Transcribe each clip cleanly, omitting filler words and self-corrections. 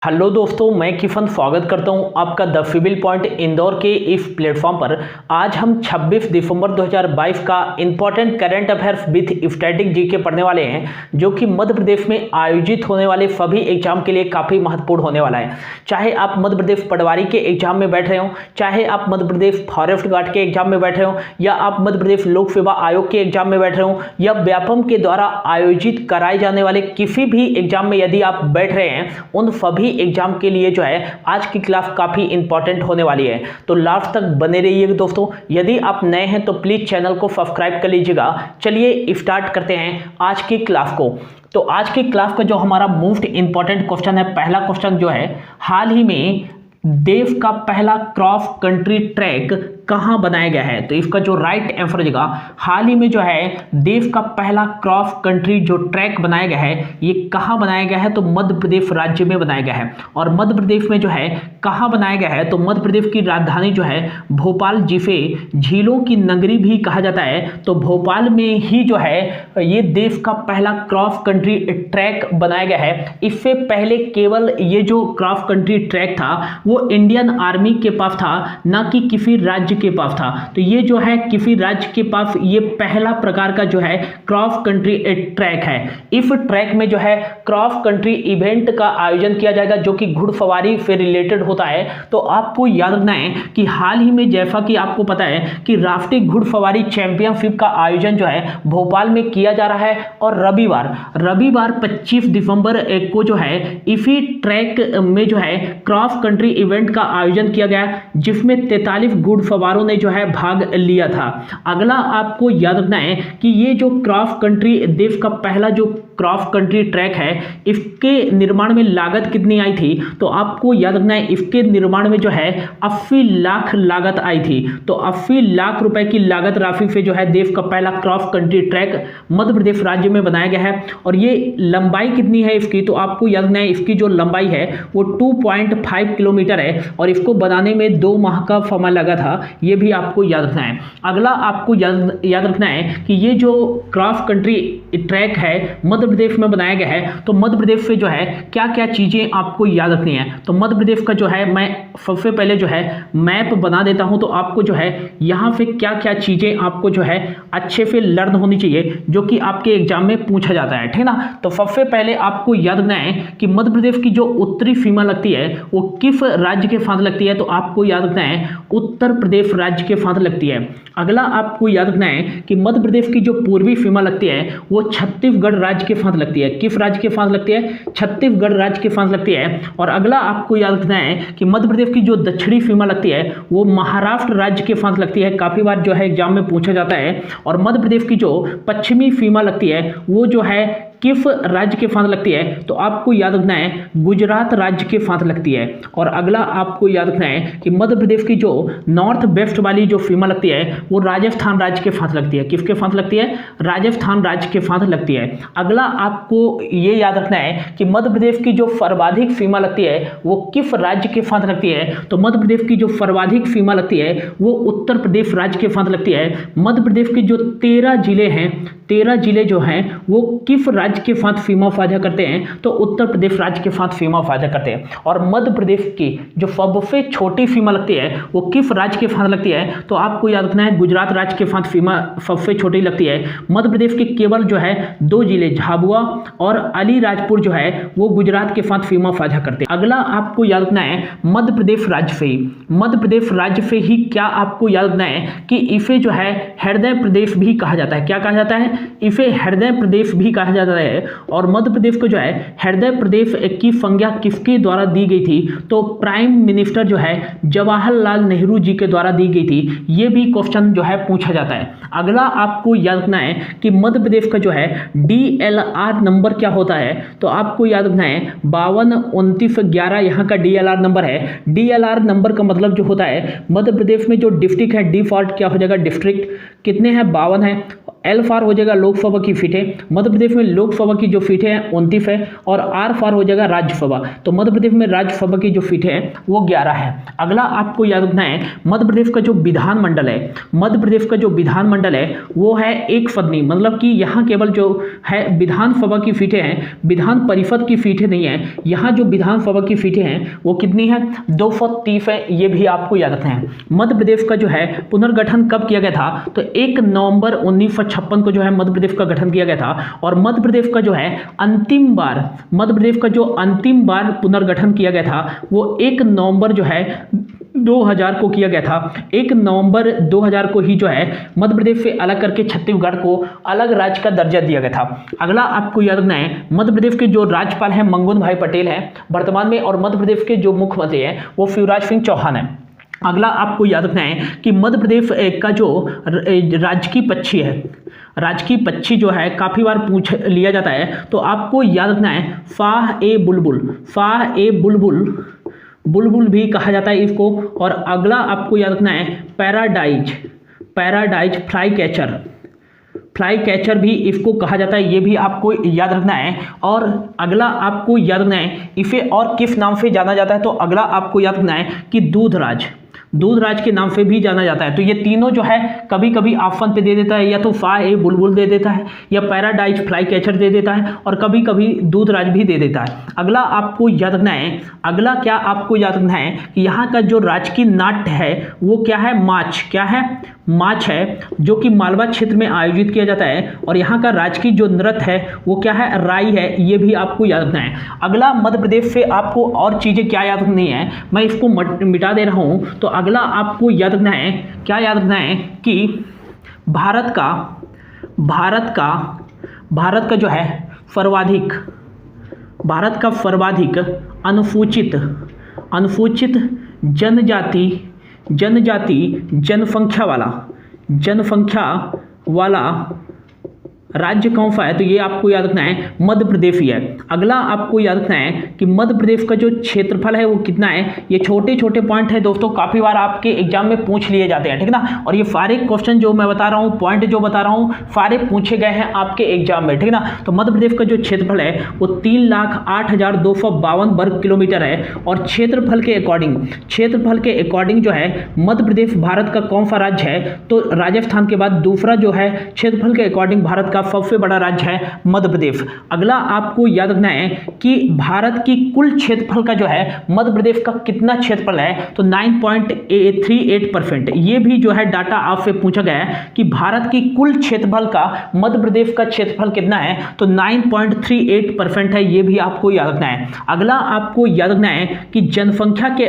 Hello दोस्तों, मैं किफन स्वागत करता हूं आपका द सिविल पॉइंट इंदौर के इस प्लेटफॉर्म पर। आज हम 26 दिसंबर 2022 का important current affairs with static GK पढ़ने वाले हैं, जो कि मध्य प्रदेश में आयोजित होने वाले सभी एग्जाम के लिए काफ़ी महत्वपूर्ण होने वाला है। चाहे आप मध्य प्रदेश पटवारी के एग्जाम में बैठ रहे हो, चाहे आप मध्य प्रदेश फॉरेस्ट गार्ड के एग्जाम में बैठ रहे हो, या आप मध्य प्रदेश लोक सेवा आयोग के एग्जाम में बैठ रहे हो, या व्यापम के द्वारा आयोजित कराए जाने वाले किसी भी एग्जाम में यदि आप बैठ रहे हैं, उन सभी एग्जाम के लिए जो है आज की क्लास काफी इंपॉर्टेंट होने वाली है। तो लास्ट तक बने रहिएगा दोस्तों। यदि आप नए हैं तो प्लीज चैनल को सब्सक्राइब कर लीजिएगा। चलिए स्टार्ट करते हैं आज की क्लास को। तो आज की क्लास का जो हमारा मोस्ट इंपॉर्टेंट क्वेश्चन है, पहला क्वेश्चन जो है, हाल ही में देश का पहला क्रॉस कंट्री ट्रैक कहां बनाया गया है? तो इसका जो राइट आंसर हो जाएगा, हाल ही में जो है देश का पहला क्रॉस कंट्री जो ट्रैक बनाया गया है, ये कहां बनाया गया है? तो मध्य प्रदेश राज्य में बनाया गया है। और मध्य प्रदेश में जो है कहां बनाया गया है? तो मध्य प्रदेश की राजधानी जो है भोपाल, जिसे झीलों की नगरी भी कहा जाता है, तो भोपाल में ही जो है ये देश का पहला क्रॉस कंट्री ट्रैक बनाया गया है। इससे पहले केवल ये जो क्रॉस कंट्री ट्रैक था वो इंडियन आर्मी के पास था, ना कि किसी राज्य के पास था। तो ये जो है किसी राज्य के पास ये पहला प्रकार का जो है क्रॉस कंट्री ट्रैक है। इस ट्रैक में जो है क्रॉस कंट्री इवेंट का आयोजन किया जाएगा, जो कि घुड़सवारी से रिलेटेड होता है। तो आपको याद रखना है कि हाल ही में, जैसा कि आपको पता है कि राष्ट्रीय घुड़सवारी चैंपियनशिप का आयोजन जो है भोपाल में किया जा रहा है। और रविवार 25 दिसंबर को जो है इसी ट्रैक में जो है क्रॉस कंट्री इवेंट का आयोजन किया गया, जिसमें 43 घुड़सवारों ने जो है भाग लिया था। अगला आपको याद रखना है कि ये जो क्रॉस कंट्री देश का पहला जो क्रॉस कंट्री ट्रैक है, इसके निर्माण में लागत कितनी आई थी? तो आपको याद रखना है इसके निर्माण में जो है 80 लाख लागत आई थी। तो 80 लाख रुपए की लागत राशि से जो है देश का पहला cross country track Madhya Pradesh राज्य में बनाया गया है। और ये लंबाई कितनी है इसकी? तो आपको याद रखना है इसकी जो लंबाई है वो 2.5 किलोमीटर है, और इसको बनाने में 2 माह का समय लगा था। ये भी आपको याद रखना है। अगला आपको याद रखना है कि ये जो क्रॉस कंट्री ट्रैक है मध्य प्रदेश में बनाया गया है, तो मध्य प्रदेश से जो है क्या क्या चीजें आपको याद रखनी है? तो मध्य प्रदेश का जो है मैं सबसे पहले जो है मैप बना देता हूं। तो आपको जो है यहां से क्या क्या चीजें आपको जो है अच्छे से लर्न होनी चाहिए, जो कि आपके एग्जाम में पूछा जाता है, ठीक ना। तो सबसे पहले आपको याद रखना है कि मध्य प्रदेश की जो उत्तरी सीमा लगती है वो किस राज्य के साथ लगती है? तो आपको याद रखना है उत्तर प्रदेश राज्य के साथ लगती है। अगला आपको याद रखना है कि मध्य प्रदेश की जो पूर्वी सीमा लगती है वो छत्तीसगढ़ राज्य के साथ लगती है। किस राज्य के साथ लगती है? छत्तीसगढ़ राज्य के साथ लगती है। और अगला आपको याद रखना है कि मध्य प्रदेश की जो दक्षिणी सीमा लगती है वो महाराष्ट्र राज्य के साथ लगती है। काफी बार जो है एग्जाम में पूछा जाता है। और मध्य प्रदेश की जो पश्चिमी सीमा लगती है वो जो है किस राज्य के साथ लगती है? तो आपको याद रखना है गुजरात राज्य के साथ लगती है। और अगला आपको याद रखना है कि मध्य प्रदेश की जो नॉर्थ वेस्ट वाली जो सीमा लगती है वो राजस्थान राज्य के साथ लगती है। किसके साथ लगती है? राजस्थान राज्य के साथ लगती है। अगला आपको ये याद रखना है कि मध्य प्रदेश की जो सर्वाधिक सीमा लगती है वो किस राज्य के साथ लगती है? तो मध्य प्रदेश की जो सर्वाधिक सीमा लगती है वो उत्तर प्रदेश राज्य के साथ लगती है। मध्य प्रदेश के जो 13 जिले हैं, 13 जिले जो हैं वो किस राज्य के साथ सीमा साझा करते हैं? तो उत्तर प्रदेश राज्य के साथ सीमा साझा करते हैं। और मध्य प्रदेश की जो सबसे छोटी सीमा लगती है वो किस राज्य के साथ लगती है? तो आपको याद रखना है गुजरात राज्य के साथ सीमा सबसे छोटी लगती है। मध्य प्रदेश के केवल जो है 2 जिले झाबुआ और अलीराजपुर जो है वो गुजरात के साथ सीमा साझा करते हैं। अगला आपको याद रखना है मध्य प्रदेश राज्य से ही क्या आपको याद रखना है कि इसे जो है हृदय प्रदेश भी कहा जाता है। क्या कहा जाता है? इसे हृदय प्रदेश भी कहा जाता है। और मध्य प्रदेश को जो है हृदय प्रदेश की संज्ञा किसके द्वारा दी गई थी? तो प्राइम मिनिस्टर जो है जवाहरलाल नेहरू जी के द्वारा दी गई थी। ये भी क्वेश्चन जो है पूछा जाता है। अगला आपको याद रखना है कि मध्य प्रदेश का जो है DLR नंबर क्या होता है? तो आपको याद रखना है 522911 यहाँ का DLR नंबर है। DLR नंबर का मतलब जो होता है मध्य प्रदेश में जो डिस्ट्रिक्ट है, डिफॉल्ट क्या हो जाएगा? डिस्ट्रिक्ट कितने हैं, 52 है। एल फॉर हो जाएगा लोकसभा की सीटें, मध्य प्रदेश में लोकसभा की जो सीटें हैं 29 है, और आर फॉर हो जाएगा राज्यसभा। तो मध्य प्रदेश में राज्यसभा की जो सीटें हैं वो 11 है। अगला आपको याद रखना है, मध्य प्रदेश का जो विधानमंडल है, मध्य प्रदेश का जो विधानमंडल है वो है एक सदनी, मतलब कि यहाँ केवल जो है विधानसभा की सीटें हैं, विधान परिषद की सीटें नहीं है। यहाँ जो विधानसभा की सीटें हैं वो कितनी है, 230 है। ये भी आपको याद रखना है। मध्य प्रदेश का जो है पुनर्गठन कब किया गया था, तो 1 नवंबर 1956 को जो है मध्य प्रदेश का गठन किया गया था। और मध्य प्रदेश का जो है अंतिम बार, मध्य प्रदेश का जो अंतिम बार पुनर्गठन किया गया था वो 1 नवंबर जो है 2000 को किया गया था। 1 नवंबर 2000 को ही जो है मध्य प्रदेश से अलग करके छत्तीसगढ़ को अलग राज्य का दर्जा दिया गया था। अगला आपको याद रखना है, मध्य प्रदेश के जो राज्यपाल हैं मंगून भाई पटेल हैं वर्तमान में, और मध्य प्रदेश के जो मुख्यमंत्री हैं वो शिवराज सिंह चौहान है। अगला आपको याद रखना है कि मध्य प्रदेश का जो राजकीय पक्षी है, राजकीय पक्षी जो है काफ़ी बार पूछ लिया जाता है, तो आपको याद रखना है फाह ए बुलबुल, फाह ए बुलबुल, बुलबुल भी कहा जाता है इसको। और अगला आपको याद रखना है paradise, paradise fly catcher, fly catcher भी इसको कहा जाता है, ये भी आपको याद रखना है। और अगला आपको याद रखना है इसे और किस नाम से जाना जाता है, तो अगला आपको याद रखना है कि दूधराज, दूधराज के नाम से भी जाना जाता है। तो ये तीनों जो है कभी कभी ऑप्शन पे दे देता है, या तो फाह ए बुलबुल दे देता है, या पैराडाइज फ्लाई कैचर दे देता है, और कभी कभी दूधराज भी दे देता है। अगला आपको याद रखना है, अगला क्या आपको याद रखना है कि यहाँ का जो राजकीय नाट्य है वो क्या है, माच, क्या है, माच है, जो कि मालवा क्षेत्र में आयोजित किया जाता है। और यहाँ का राजकीय जो नृत्य है वो क्या है, राई है, ये भी आपको याद रखना है। अगला मध्य प्रदेश से आपको और चीज़ें क्या याद रखनी है, मैं इसको मिटा दे रहा हूँ। तो अगला आपको याद रखना है, क्या याद रखना है कि भारत का जो है सर्वाधिक, भारत का सर्वाधिक अनुसूचित जनजाति जनसंख्या वाला राज्य कौन सा है, तो ये आपको याद रखना है मध्य प्रदेश ही है। अगला आपको याद रखना है कि मध्य प्रदेश का जो क्षेत्रफल है वो कितना है। ये छोटे छोटे पॉइंट है दोस्तों, काफ़ी बार आपके एग्जाम में पूछ लिए जाते हैं, ठीक ना। और ये सारे क्वेश्चन जो मैं बता रहा हूँ, पॉइंट जो बता रहा हूँ, सारे पूछे गए हैं आपके एग्जाम में, ठीक ना। तो मध्य प्रदेश का जो क्षेत्रफल है वो 3,08,252 वर्ग किलोमीटर है। और क्षेत्रफल के अकॉर्डिंग जो है मध्य प्रदेश भारत का कौन सा राज्य है, तो राजस्थान के बाद दूसरा जो है क्षेत्रफल के अकॉर्डिंग भारत का सबसे बड़ा राज्य है मध्य प्रदेश। अगला आपको याद रखना है कि भारत की कुल क्षेत्रफल का जो है मध्य प्रदेश का कितना क्षेत्रफल है, तो 9.38%। ये भी जो है डाटा आपसे पूछा गया है कि भारत की कुल क्षेत्रफल का मध्य प्रदेश का क्षेत्रफल कितना है, तो 9.38% है। ये भी आपको याद रखना है। अगला आपको याद रखना है कि जनसंख्या के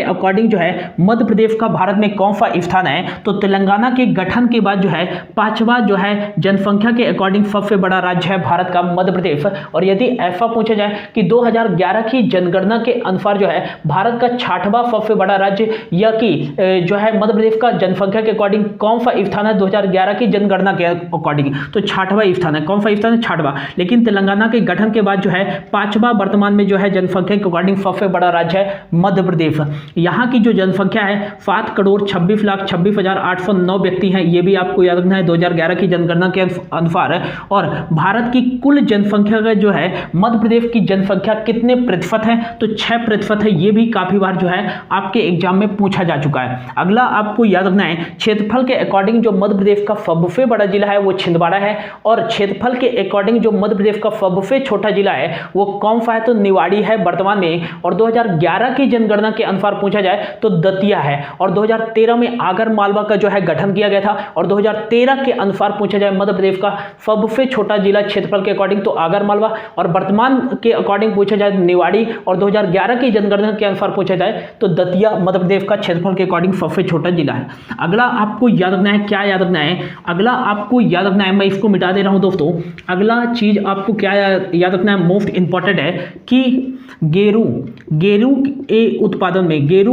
अकॉर्डिंग जो है मध्य प्रदेश का भारत में कौन सा स्थान है, तो तेलंगाना के गठन के बाद जो है 5वां जो है जनसंख्या के अकॉर्डिंग सबसे बड़ा राज्य है भारत का मध्य प्रदेश। और यदि ऐसा पूछा जाए कि 2011 की जनगणना के अनुसार जो है भारत का 6वां सबसे बड़ा राज्य, या कि जो है मध्य प्रदेश का जनसंख्या के अकॉर्डिंग कौन सा स्थान है 2011 की जनगणना के अकॉर्डिंग, तो 6वां स्थान है। कौन सा स्थान है, 6वां। लेकिन तेलंगाना के गठन के बाद जो है 5वां वर्तमान में जो है जनसंख्या के अकॉर्डिंग सबसे बड़ा राज्य है मध्य प्रदेश। यहाँ की जो जनसंख्या है 7,26,26,809 व्यक्ति हैं। ये भी आपको याद रखना है 2011 की जनगणना के अनुसार। और भारत की कुल जनसंख्या का जो है मध्य प्रदेश की जनसंख्या कितने प्रतिशत है, तो 6% है। ये भी काफी बार जो है आपके एग्जाम में पूछा जा चुका है। अगला आपको याद रखना है क्षेत्रफल के अकॉर्डिंग जो मध्य प्रदेश का सबसे बड़ा जिला है वो छिंदवाड़ा है। और क्षेत्रफल के अकॉर्डिंग जो मध्य प्रदेश का सबसे छोटा जिला है वो कौन सा है, तो निवाड़ी है वर्तमान में। और 2011 की जनगणना के अनुसार पूछा जाए तो दतिया है। और 2013 में आगर मालवा का जो है गठन किया गया था। और 2013 के अनुसार पूछा जाए मध्य प्रदेश का सबसे छोटा जिला क्षेत्रफल के अकॉर्डिंग तो आगर मालवा, और वर्तमान के अकॉर्डिंग पूछा जाए निवाड़ी, और 2011 की जनगणना के अनुसार पूछा जाए तो दतिया मध्य प्रदेश का क्षेत्रफल के अकॉर्डिंग सबसे छोटा जिला है। अगला आपको याद रखना है, क्या याद रखना है, अगला आपको याद रखना है, मैं इसको मिटा दे रहा हूं दोस्तों। अगला चीज आपको क्या याद रखना है, मोस्ट इंपॉर्टेंट है कि गेरू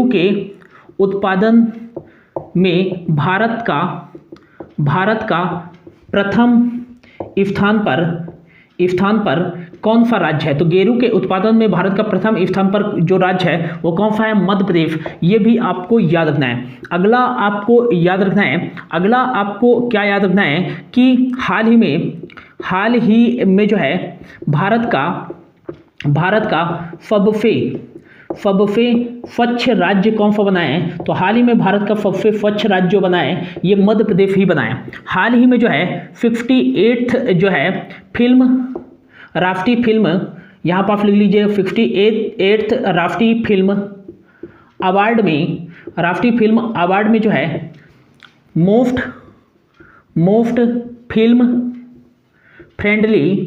के उत्पादन में भारत का प्रथम स्थान पर कौन सा राज्य है? तो गेरू के उत्पादन में भारत का प्रथम स्थान पर जो राज्य है वो कौन सा है? मध्य प्रदेश। ये भी आपको याद रखना है। अगला आपको याद रखना है, अगला आपको क्या याद रखना है कि हाल ही में जो है भारत का सबसे स्वच्छ राज्य कौन सा बना है? तो हाल ही में भारत का सबसे स्वच्छ राज्य जो बना है ये मध्य प्रदेश ही बना है। हाल ही में जो है 58th जो है राष्ट्रीय फिल्म, यहाँ पर आप लिख लीजिए 58th राष्ट्रीय फिल्म अवार्ड में जो है मोस्ट फिल्म फ्रेंडली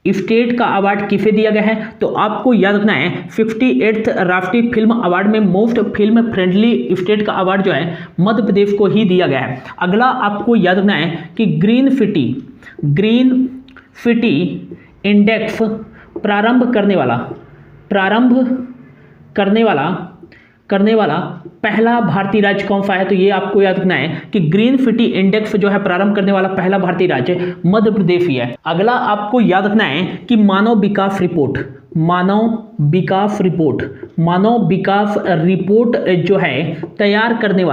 स्टेट का अवार्ड किसे दिया गया है? तो आपको याद रखना है 58th राष्ट्रीय फिल्म अवार्ड में मोस्ट फिल्म फ्रेंडली स्टेट का अवार्ड जो है मध्य प्रदेश को ही दिया गया है। अगला आपको याद रखना है कि ग्रीन सिटी इंडेक्स प्रारंभ करने वाला पहला भारतीय राज्य कौन सा है? तो ये आपको याद रखना है कि ग्रीन सिटी इंडेक्स जो है प्रारंभ करने वाला पहला भारतीय राज्य मध्य प्रदेश ही है। अगला आपको याद रखना है कि मानव विकास रिपोर्ट जो है तैयार करने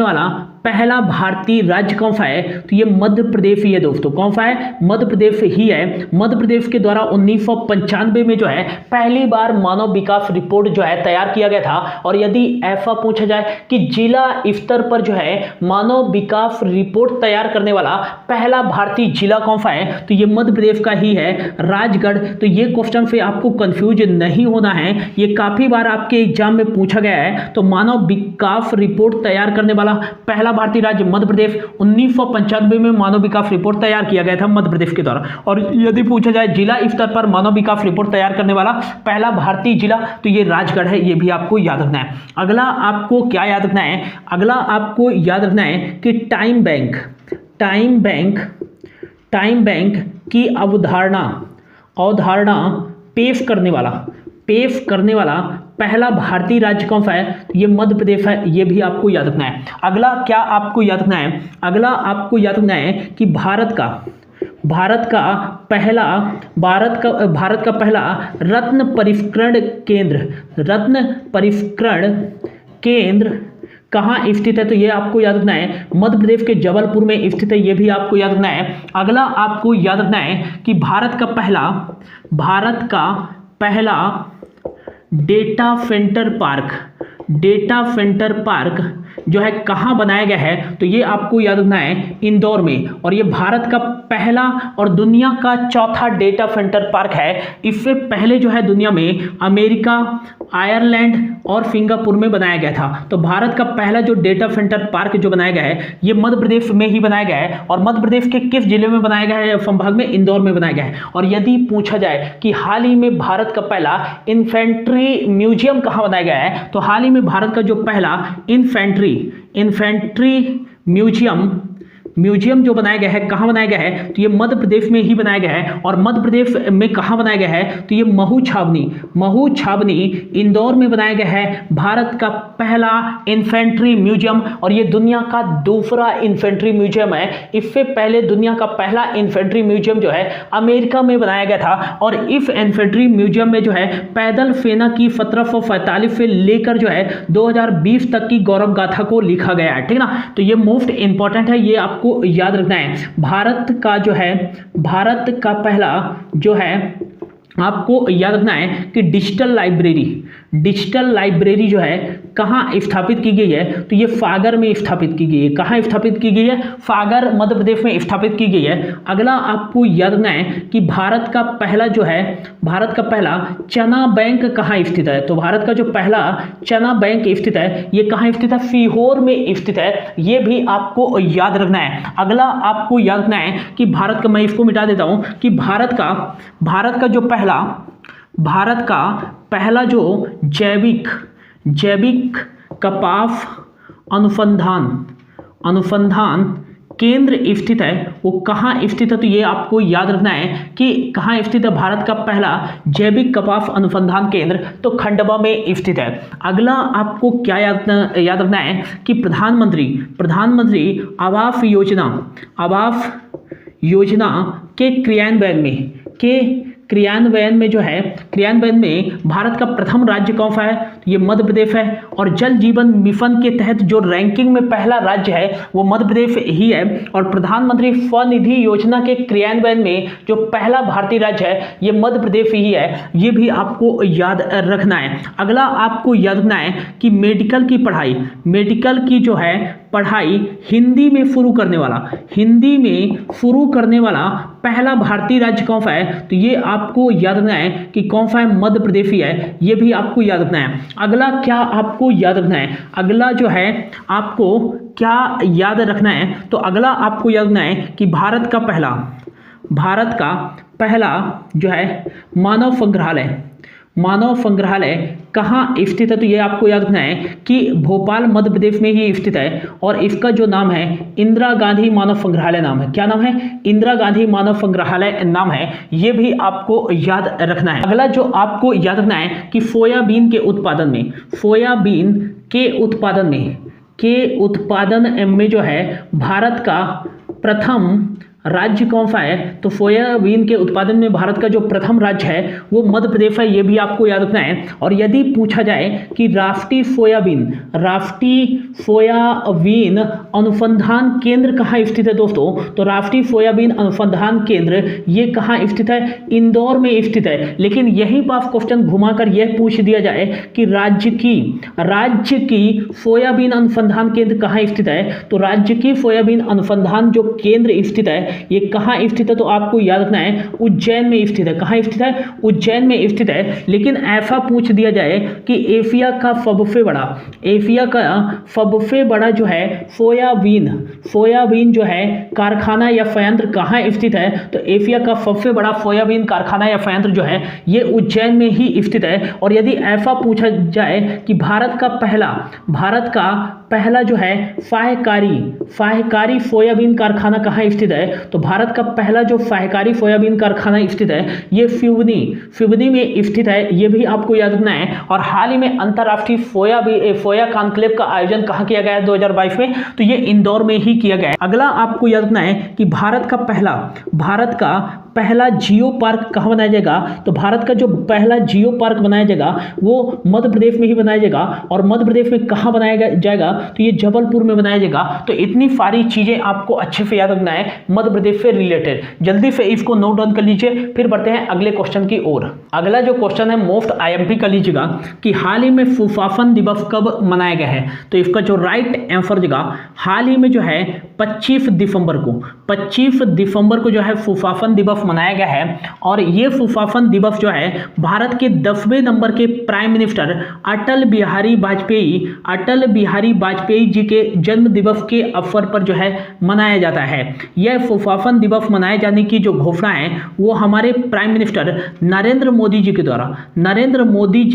वाला पहला भारतीय राज्य कौन सा है? तो ये मध्य प्रदेश ही है दोस्तों। कौन सा है? मध्य प्रदेश ही है। मध्य प्रदेश के द्वारा 1995 में जो है पहली बार मानव विकास रिपोर्ट जो है तैयार किया गया था। और यदि ऐसा पूछा जाए कि जिला स्तर पर जो है मानव विकास रिपोर्ट तैयार करने वाला पहला भारतीय जिला कौन सा है? तो ये मध्य प्रदेश का ही है, राजगढ़। तो ये क्वेश्चन से आपको कंफ्यूज नहीं होना है, ये काफी बार आपके एग्जाम में पूछा गया है। तो मानव विकास रिपोर्ट तैयार करने वाला पहला भारतीय राज्य मध्य प्रदेश, 1995 में मानव विकास रिपोर्ट तैयार किया गया था मध्य प्रदेश के द्वारा। और यदि पूछा जाए जिला स्तर पर मानव विकास रिपोर्ट तैयार करने वाला पहला भारतीय जिला, तो ये राजगढ़ है। ये भी आपको याद रखना है। अगला आपको क्या याद रखना है? अगला आपको याद रखना है कि टाइम बैंक की अवधारणा पेश करने वाला पहला भारतीय राज्य कौन सा है? तो ये मध्य प्रदेश है। ये भी आपको याद रखना है। अगला क्या आपको याद रखना है? अगला आपको याद रखना है कि भारत का पहला रत्न परिष्करण केंद्र कहाँ स्थित है? तो ये आपको याद रखना है, मध्य प्रदेश के जबलपुर में स्थित है। ये भी आपको याद रखना है। अगला आपको याद रखना है कि भारत का पहला डेटा सेंटर पार्क जो है कहाँ बनाया गया है? तो ये आपको याद रखना है, इंदौर में। और ये भारत का पहला और दुनिया का चौथा डेटा सेंटर पार्क है। इससे पहले जो है दुनिया में अमेरिका, आयरलैंड और सिंगापुर में बनाया गया था। तो भारत का पहला जो डेटा सेंटर पार्क जो बनाया गया है ये मध्य प्रदेश में ही बनाया गया है। और मध्य प्रदेश के किस जिले में बनाया गया है? संभाग में इंदौर में बनाया गया है। और यदि पूछा जाए कि हाल ही में भारत का पहला इन्फेंट्री म्यूजियम कहाँ बनाया गया है? तो हाल ही में भारत का जो पहला इन्फेंट्री म्यूजियम जो बनाया गया है कहाँ बनाया गया है? तो ये मध्य प्रदेश में ही बनाया गया है। और मध्य प्रदेश में कहाँ बनाया गया है? तो ये महू छावनी इंदौर में बनाया गया है, भारत का पहला इन्फेंट्री म्यूजियम। और ये दुनिया का दूसरा इन्फेंट्री म्यूजियम है। इससे पहले दुनिया का पहला इन्फेंट्री म्यूजियम जो है अमेरिका में बनाया गया था। और इस इन्फेंट्री म्यूजियम में जो है पैदल सेना की 1745 से लेकर जो है 2020 तक की गौरव गाथा को लिखा गया है। ठीक ना? तो ये मोस्ट इंपॉर्टेंट है, ये आपको याद रखना है। भारत का पहला जो है आपको याद रखना है कि डिजिटल लाइब्रेरी जो है कहाँ स्थापित की गई है? तो ये सागर में स्थापित की गई है। कहाँ स्थापित की गई है? सागर मध्य प्रदेश में स्थापित की गई है। अगला आपको याद रखना है कि भारत का पहला चना बैंक कहाँ स्थित है? तो भारत का जो पहला चना बैंक स्थित है ये कहाँ स्थित है? सीहोर में स्थित है। ये भी आपको याद रखना है। अगला आपको याद रखना है कि भारत का, मैं इसको मिटा देता हूं, कि भारत का पहला जो जैविक कपास अनुसंधान केंद्र स्थित है वो कहाँ स्थित है, तो ये आपको याद रखना है कि कहाँ स्थित है भारत का पहला जैविक कपास अनुसंधान केंद्र, तो खंडवा में स्थित है। अगला आपको क्या याद रखना है कि प्रधानमंत्री आवास योजना के क्रियान्वयन में भारत का प्रथम राज्य कौन सा है, तो ये मध्य प्रदेश है। और जल जीवन मिशन के तहत जो रैंकिंग में पहला राज्य है वो मध्य प्रदेश ही है। और प्रधानमंत्री स्वनिधि योजना के क्रियान्वयन में जो पहला भारतीय राज्य है ये मध्य प्रदेश ही है, ये भी आपको याद रखना है। अगला आपको याद रखना है कि मेडिकल की जो है पढ़ाई हिंदी में शुरू करने वाला पहला भारतीय राज्य कौन सा है, तो ये आपको याद रखना है कि कौन सा है, मध्य प्रदेश ही है, ये भी आपको याद रखना है। अगला क्या आपको याद रखना है, अगला जो है आपको क्या याद रखना है, तो अगला आपको याद रखना है कि भारत का पहला जो है मानव संग्रहालय कहाँ स्थित है, तो ये आपको याद रखना है कि भोपाल मध्य प्रदेश में ही स्थित है। और इसका जो नाम है इंदिरा गांधी मानव संग्रहालय नाम है। क्या नाम है, इंदिरा गांधी मानव संग्रहालय नाम है, ये भी आपको याद रखना है। अगला जो आपको याद रखना है कि सोयाबीन के उत्पादन में जो है भारत का प्रथम राज्य कौन सा है, तो सोयाबीन के उत्पादन में भारत का जो प्रथम राज्य है वो मध्य प्रदेश है, ये भी आपको याद रखना है। और यदि पूछा जाए कि राष्ट्रीय सोयाबीन अनुसंधान केंद्र कहाँ स्थित है दोस्तों, तो राष्ट्रीय सोयाबीन अनुसंधान केंद्र ये कहाँ स्थित है, इंदौर में स्थित है। लेकिन यही बात क्वेश्चन घुमाकर यह पूछ दिया जाए कि राज्य की सोयाबीन अनुसंधान केंद्र कहाँ स्थित है, तो राज्य की सोयाबीन अनुसंधान जो केंद्र स्थित है ये कहाँ स्थित है, तो आपको याद रखना है उज्जैन में स्थित है। कहाँ स्थित है, उज्जैन में स्थित है। लेकिन ऐसा पूछ दिया जाए कि एशिया का सबसे बड़ा जो है सोयाबीन जो है कारखाना या संयंत्र कहाँ स्थित है, तो एशिया का सबसे बड़ा सोयाबीन कारखाना या संयंत्र जो है ये उज्जैन में ही स्थित है। और यदि ऐसा पूछा जाए कि भारत का पहला जो है सहकारी सोयाबीन कारखाना कहाँ स्थित है, तो भारत का पहला जो सहकारी सोयाबीन कारखाना स्थित है ये सिवनी में स्थित है, ये भी आपको याद रखना है। और हाल ही में अंतर्राष्ट्रीय सोया कॉन्क्लेव का आयोजन कहाँ किया गया है 2022 में, तो ये इंदौर में ही किया गया है। अगला आपको याद रखना है कि भारत का पहला जियो पार्क कहाँ बनाया जाएगा, तो भारत का जो पहला जियो पार्क बनाया जाएगा वो मध्य प्रदेश में ही बनाया जाएगा। और मध्य प्रदेश में कहाँ बनाया जाएगा, तो ये जबलपुर में बनाया जाएगा। तो इतनी सारी चीजें आपको अच्छे से याद रखना है मध्य प्रदेश से रिलेटेड। जल्दी से इसको नोट डाउन कर लीजिए, फिर बढ़ते हैं अगले क्वेश्चन की ओर। अगला जो क्वेश्चन है मोस्ट आईएमपी कर लीजिएगा कि हाल ही में सुशासन दिवस कब मनाया गया है, तो इसका जो राइट आंसर देगा हाल ही में जो है 25 दिसंबर को जो है सुशासन दिवस मनाया गया है। और ये सुशासन दिवस जो है भारत के 10वें नंबर के प्राइम मिनिस्टर अटल बिहारी वाजपेयी जी के जन्म दिवस के अवसर पर जो है मनाया जाता है। यह सुशासन दिवस मनाए जाने की जो घोषणा है वो हमारे प्राइम मिनिस्टर नरेंद्र मोदी जी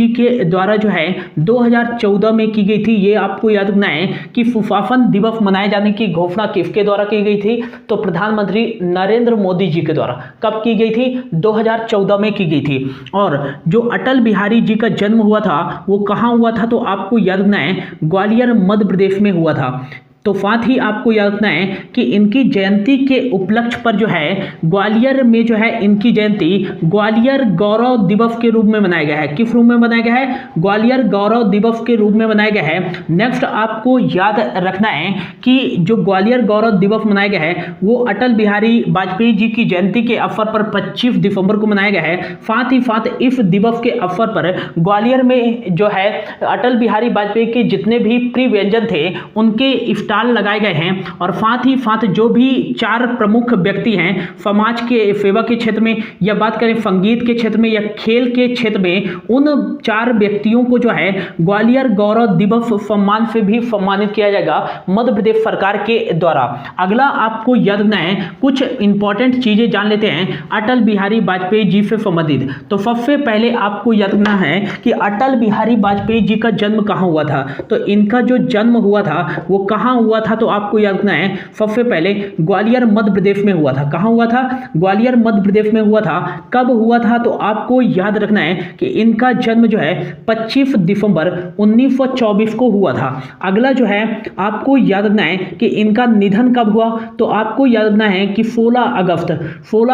के द्वारा जो है 2014 में की गई थी। ये आपको याद रखना है कि सुशासन दिवस मनाए जाने की घोषणा किसके द्वारा की गई थी, तो प्रधानमंत्री नरेंद्र मोदी जी के द्वारा। कब की गई थी, 2014 में की गई थी। और जो अटल बिहारी जी का जन्म हुआ था वो कहाँ हुआ था, तो आपको याद रखना है ग्वालियर मध्य प्रदेश में हुआ था। तो साथ ही आपको याद रखना है कि इनकी जयंती के उपलक्ष्य पर जो है ग्वालियर में जो है इनकी जयंती ग्वालियर गौरव दिवस के रूप में मनाया गया है। किस रूप में मनाया गया है, ग्वालियर गौरव दिवस के रूप में मनाया गया है। नेक्स्ट आपको याद रखना है कि जो ग्वालियर गौरव दिवस मनाया गया है वो अटल बिहारी वाजपेयी जी की जयंती के अवसर पर 25 दिसंबर को मनाया गया है। साथ ही साथ इस दिवस के अवसर पर ग्वालियर में जो है अटल बिहारी वाजपेयी के जितने भी प्रिय व्यंजन थे उनके स्टाल लगाए गए हैं। और साथ ही साथ जो भी 4 प्रमुख व्यक्ति हैं समाज के सेवा के क्षेत्र में, या बात करें संगीत के क्षेत्र में या खेल के क्षेत्र में, उन 4 व्यक्तियों को जो है ग्वालियर गौरव दिवस सम्मान से भी सम्मानित किया जाएगा मध्य प्रदेश सरकार के द्वारा। अगला आपको याद रखना है, कुछ इंपॉर्टेंट चीजें जान लेते हैं अटल बिहारी वाजपेयी जी से संबंधित। तो सबसे पहले आपको याद रखना है कि अटल बिहारी वाजपेयी जी का जन्म कहाँ हुआ था, तो इनका जो जन्म हुआ था वो कहाँ हुआ था? तो आपको याद रखना है सबसे पहले ग्वालियर मध्य प्रदेश में हुआ था। कहाँ हुआ था? ग्वालियर मध्य प्रदेश में हुआ था। कब हुआ था? तो आपको याद रखना है कि इनका जन्म जो है 25 दिसंबर 1924 को हुआ था। अगला जो है आपको याद रखना है कि इनका निधन कब हुआ? तो आपको याद रखना है कि 16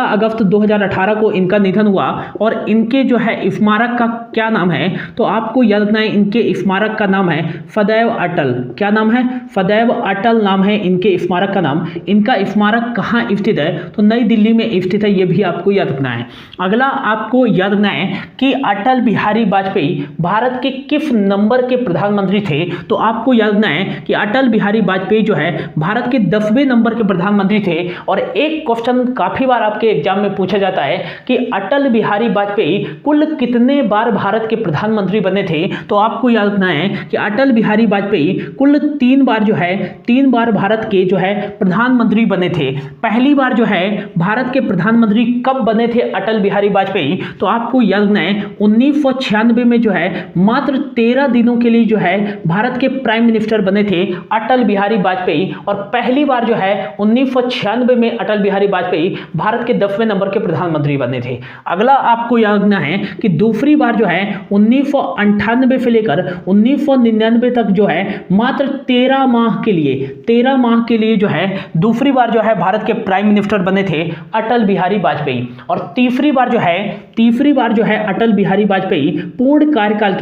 अगस्त 2018 को इनका निधन हुआ। और इनके जो है स्मारक का क्या नाम है? तो आपको याद रखना है इनके स्मारक का नाम है सदैव अटल। क्या नाम है? सदैव अटल नाम है इनके स्मारक का नाम। इनका स्मारक कहाँ स्थित है? तो नई दिल्ली में स्थित है, यह भी आपको याद रखना है। अगला आपको याद रखना है कि अटल बिहारी वाजपेयी भारत के किस नंबर के प्रधानमंत्री थे? तो आपको याद रखना है कि अटल बिहारी वाजपेयी जो है भारत के 10वें नंबर के प्रधानमंत्री थे। और एक क्वेश्चन काफी बार आपके एग्जाम में पूछा जाता है कि अटल बिहारी वाजपेयी कुल कितने बार भारत के प्रधानमंत्री बने थे? तो आपको याद रखना है कि अटल बिहारी वाजपेयी कुल 3 बार जो है 3 बार भारत के जो है प्रधानमंत्री बने थे। पहली बार जो है भारत के प्रधानमंत्री कब बने थे अटल बिहारी वाजपेयी? तो आपको याद रखना है 1996 में जो है मात्र 13 दिनों के लिए जो है भारत के प्राइम मिनिस्टर बने थे अटल बिहारी वाजपेयी। और पहली बार जो है 1996 में अटल बिहारी वाजपेयी भारत के 10वें नंबर के प्रधानमंत्री बने थे। अगला आपको याद रखना है कि दूसरी बार जो है 1998 से लेकर 1999 तक जो है मात्र 13 माह के लिए जो है दूसरी बार जो है भारत के प्राइम मिनिस्टर बने थे अटल बिहारी वाजपेयी। और तीसरी बार जो है अटल बिहारी वाजपेयी पूर्ण कार्यकाल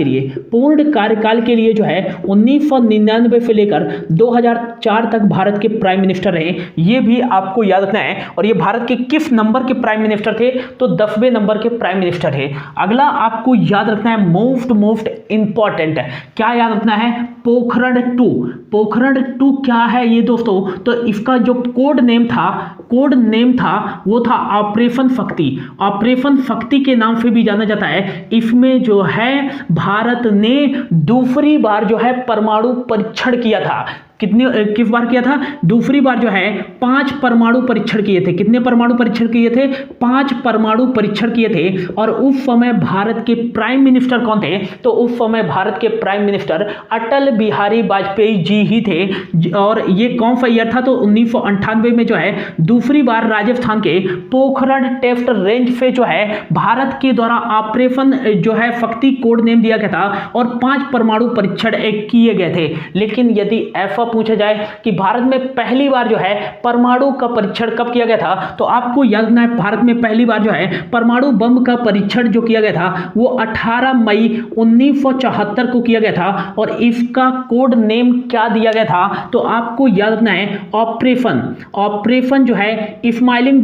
के लिए जो है 1999 से लेकर 2004 तक भारत के प्राइम मिनिस्टर रहे। ये भी आपको याद रखना है। और ये भारत के किस नंबर के प्राइम मिनिस्टर थे? तो 10वें नंबर के प्राइम मिनिस्टर थे। अगला आपको याद रखना है मोस्ट इंपॉर्टेंट, क्या याद रखना है? पोखरण 2 क्या है ये दोस्तों? तो इसका जो कोड नेम था वो था ऑपरेशन शक्ति के नाम से भी जाना जाता है। इसमें जो है भारत ने दूसरी बार जो है परमाणु परीक्षण किया था। किस बार किया था? दूसरी बार जो है 5 परमाणु परीक्षण किए थे। कितने परमाणु परीक्षण किए थे? 5 परमाणु परीक्षण किए थे। और उस समय भारत के प्राइम मिनिस्टर कौन थे? तो उस समय भारत के प्राइम मिनिस्टर अटल बिहारी वाजपेयी जी ही थे। और ये कौन सा ईयर था? तो 1998 में जो है दूसरी बार राजस्थान के पोखरण टेस्ट रेंज से जो है भारत के द्वारा ऑपरेशन जो है शक्ति कोड नेम दिया गया था और 5 परमाणु परीक्षण किए गए थे। लेकिन यदि ऐसा पूछा जाए कि भारत में पहली बार जो है परमाणु का परीक्षण कब किया गया था? तो आपको याद रखना है भारत में पहली बार जो है परमाणु बम का परीक्षण जो किया गया था वो 18 मई 1974 को किया गया था। और इसका कोड नेम क्या दिया गया था? तो आपको याद रखना है ऑपरेशन जो है स्माइलिंग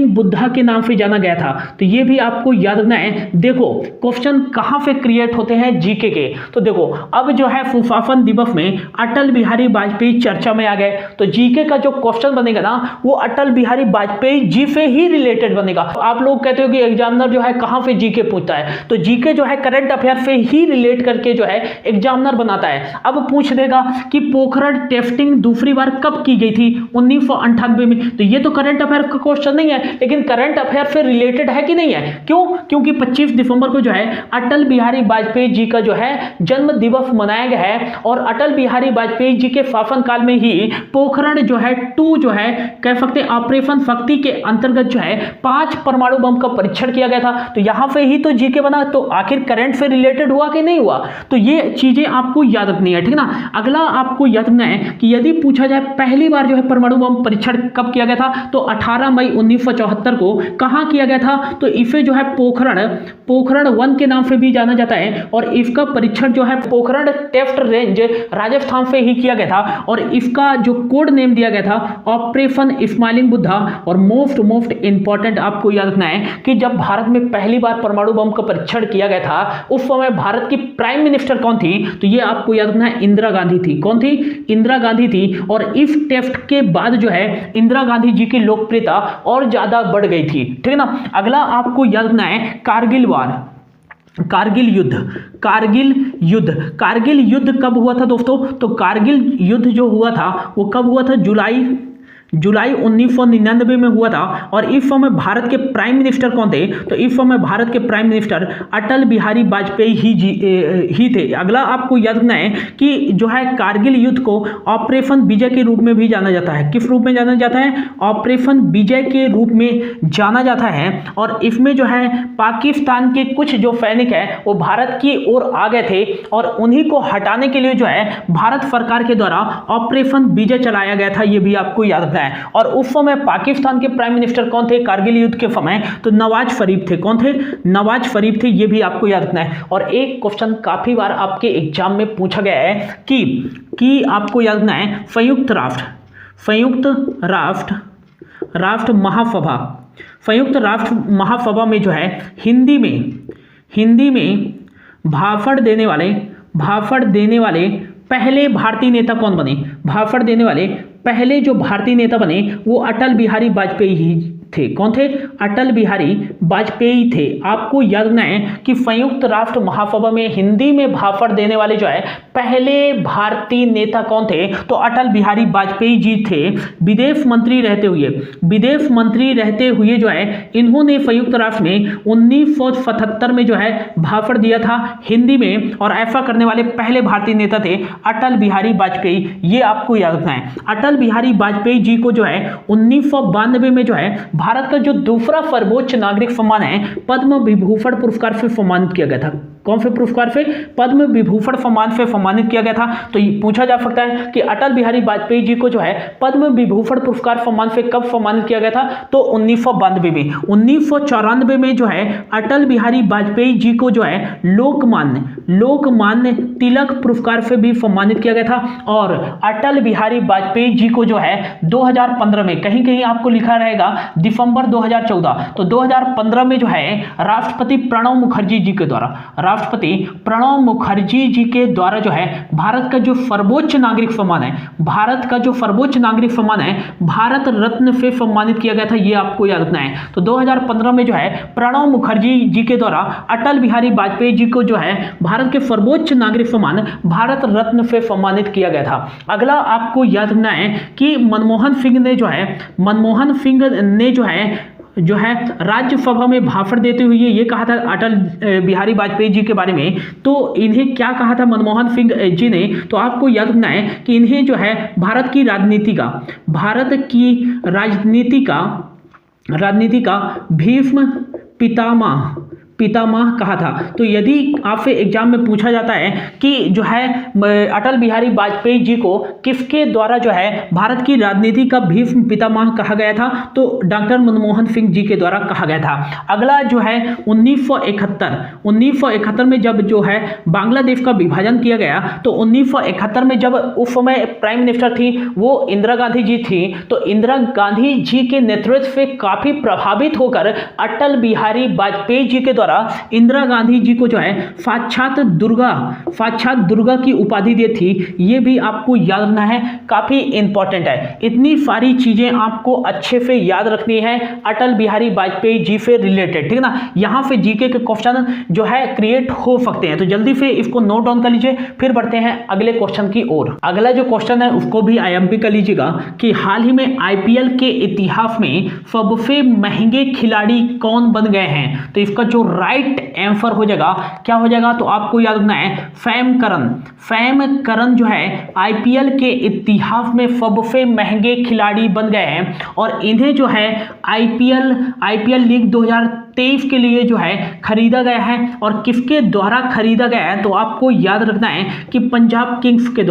बुद्धा के नाम से जाना गया था। तो ये भी आपको याद रखना है। देखो क्वेश्चन कहां से क्रिएट होते हैं? जीके के। तो देखो अब जो है सुशासन दिवस में अटल बिहारी वाजपेयी चर्चा में आ गए, तो जीके का जो क्वेश्चन बनेगा ना वो अटल बिहारी वाजपेयी जी से ही रिलेटेड बनेगा। आप लोग कहते हो कि एग्जामिनर जो है कहां से जीके पूछता है, तो जीके जो है करंट अफेयर से ही रिलेट करके जो है एग्जामिनर बनाता है। अब पूछ देगा कि पोखरण टेस्टिंग दूसरी बार कब की गई थी? 1998 में। तो ये तो करंट अफेयर का क्वेश्चन नहीं है, लेकिन करंट अफेयर से रिलेटेड है कि नहीं है? क्यों? क्योंकि 25 दिसंबर को जो है अटल बिहारी वाजपेयी जी का जो है जन्म दिवस मनाया गया है। और अटल बिहारी वाजपेयी जी के शासनकाल में ही पोखरण जो है 2 जो है कह सकते हैं ऑपरेशन शक्ति के अंतर्गत जो है 5 परमाणु बम का परीक्षण किया गया था। तो यहां पे ही तो जीके बना। तो आखिर करंट से रिलेटेड हुआ कि नहीं हुआ? तो ये चीजें आपको याद रखनी है, ठीक ना। अगला आपको याद रखना है कि यदि पूछा जाए पहली बार जो है परमाणु बम परीक्षण कब किया गया था, तो 18 मई 1974 को कहां किया गया था? तो इसे जो है पोखरण 1 के नाम से भी जाना जाता है। और इसका परीक्षण जो है पोखरण टेस्ट रेंज राजस्थान से ही किया गया था। और इसका जो कोड नेम दिया गया था ऑपरेशन स्माइलिंग बुद्धा। और मोस्ट इंपॉर्टेंट आपको याद रखना है कि जब भारत में पहली बार परमाणु बम का परीक्षण किया गया था उस समय भारत की प्राइम मिनिस्टर कौन थी? तो ये आपको याद रखना है इंदिरा गांधी थी। कौन थी? इंदिरा गांधी थी। और इस टेस्ट के बाद जो है इंदिरा गांधी जी की लोकप्रियता और ज्यादा बढ़ गई थी, ठीक है ना। अगला आपको याद रखना है कारगिल युद्ध कब हुआ था दोस्तों? तो कारगिल युद्ध जो हुआ था वो कब हुआ था? जुलाई 1999 में हुआ था। और इस समय भारत के प्राइम मिनिस्टर कौन थे? तो इस समय भारत के प्राइम मिनिस्टर अटल बिहारी वाजपेयी ही थे। अगला आपको याद रखना है कि जो है कारगिल युद्ध को ऑपरेशन विजय के रूप में भी जाना जाता है। किस रूप में जाना जाता है? ऑपरेशन विजय के रूप में जाना जाता है। और इसमें जो है पाकिस्तान के कुछ जो सैनिक है वो भारत की ओर आ गए थे और उन्हीं को हटाने के लिए जो है भारत सरकार के द्वारा ऑपरेशन विजय चलाया गया था। ये भी आपको याद रखना है। और उस समय पाकिस्तान के प्राइम मिनिस्टर कौन थे कारगिल युद्ध के समय? तो नवाज शरीफ थे। कौन थे? नवाज शरीफ थे। ये भी आपको याद रखना है। और एक क्वेश्चन काफी बार आपके एग्जाम में पूछा गया है कि आपको याद रखना है संयुक्त राष्ट्र महासभा, संयुक्त राष्ट्र महासभा में जो है हिंदी में भाषण देने वाले पहले भारतीय नेता कौन बने? भाषण देने वाले पहले जो भारतीय नेता बने वो अटल बिहारी वाजपेयी ही थे। कौन थे? अटल बिहारी वाजपेयी थे। आपको याद रखना है कि संयुक्त राष्ट्र महासभा में हिंदी में भाषण देने वाले जो है पहले भारतीय नेता कौन थे? तो अटल बिहारी वाजपेयी जी थे। विदेश मंत्री रहते हुए जो है इन्होंने संयुक्त राष्ट्र में 1977 में जो है भाषण दिया था हिंदी में। और ऐसा करने वाले पहले भारतीय नेता थे अटल बिहारी वाजपेयी। ये आपको याद रखना है। अटल बिहारी वाजपेयी जी को जो है 1992 में जो है भारत का जो दूसरा सर्वोच्च नागरिक सम्मान है पद्म विभूषण पुरस्कार से सम्मानित किया गया था। कौन से पुरस्कार से? पद्म विभूषण सम्मान से सम्मानित किया गया था। तो ये पूछा जा सकता है कि अटल बिहारी वाजपेयी जी को जो है पद्म विभूषण पुरस्कार सम्मान से कब सम्मानित किया गया था? तो 1992 में। 1994 में जो है अटल बिहारी वाजपेयी जी को जो है लोकमान्य तिलक पुरस्कार से भी सम्मानित किया गया था। और अटल बिहारी वाजपेयी जी को जो है 2015 में, कहीं आपको लिखा रहेगा दिसंबर 2014, तो 2015 में जो है राष्ट्रपति प्रणब मुखर्जी जी के द्वारा जो है भारत का जो सर्वोच्च नागरिक सम्मान है भारत रत्न से सम्मानित किया गया था। ये आपको याद रखना है। तो 2015 में जो है प्रणब मुखर्जी जी के द्वारा अटल बिहारी वाजपेयी जी को जो है भारत के सर्वोच्च नागरिक सम्मान भारत रत्न से सम्मानित किया गया था। अगला आपको याद रखना है कि मनमोहन सिंह ने जो है राज्यसभा में भाषण देते हुए ये कहा था अटल बिहारी वाजपेयी जी के बारे में। तो इन्हें क्या कहा था मनमोहन सिंह जी ने? तो आपको याद रखना है कि इन्हें जो है भारत की राजनीति का भीष्म पितामह कहा था। तो यदि आपसे एग्जाम में पूछा जाता है कि जो है अटल बिहारी वाजपेयी जी को किसके द्वारा जो है भारत की राजनीति का भीष्म पितामह कहा गया था? तो डॉक्टर मनमोहन सिंह जी के द्वारा कहा गया था। अगला जो है 1971 में जब जो है बांग्लादेश का विभाजन किया गया, तो 1971 में जब उस समय प्राइम मिनिस्टर थी वो इंदिरा गांधी जी थी। तो इंदिरा गांधी जी के नेतृत्व से काफी प्रभावित होकर अटल बिहारी वाजपेयी जी के द्वारा इंदिरा गांधी जी को जो है साक्षात दुर्गा की उपाधि दी थी। ये भी आपको याद रखना है, काफी इंपॉर्टेंट है। इतनी सारी चीजें आपको अच्छे से याद रखनी है अटल बिहारी वाजपेयी जी से रिलेटेड, ठीक है ना। यहां पे जीके के क्वेश्चन जो है क्रिएट हो सकते हैं, तो जल्दी से इसको नोट डाउन कर लीजिए। फिर बढ़ते हैं अगले क्वेश्चन की ओर। अगला जो क्वेश्चन है उसको भी आईएमपी कर लीजिएगा कि हाल ही में आईपीएल के इतिहास में सबसे महंगे खिलाड़ी कौन बन गए हैं? तो इसका जो राइट आंसर हो जाएगा, क्या हो जाएगा? तो आपको याद रखना है फैम करन जो है आईपीएल के इतिहास में सबसे महंगे खिलाड़ी बन गए हैं। और इन्हें जो है आईपीएल लीग 2023 के लिए जो है खरीदा गया है। और किसके द्वारा खरीदा गया है? तो आपको याद रखना है कि पंजाब किंग्स के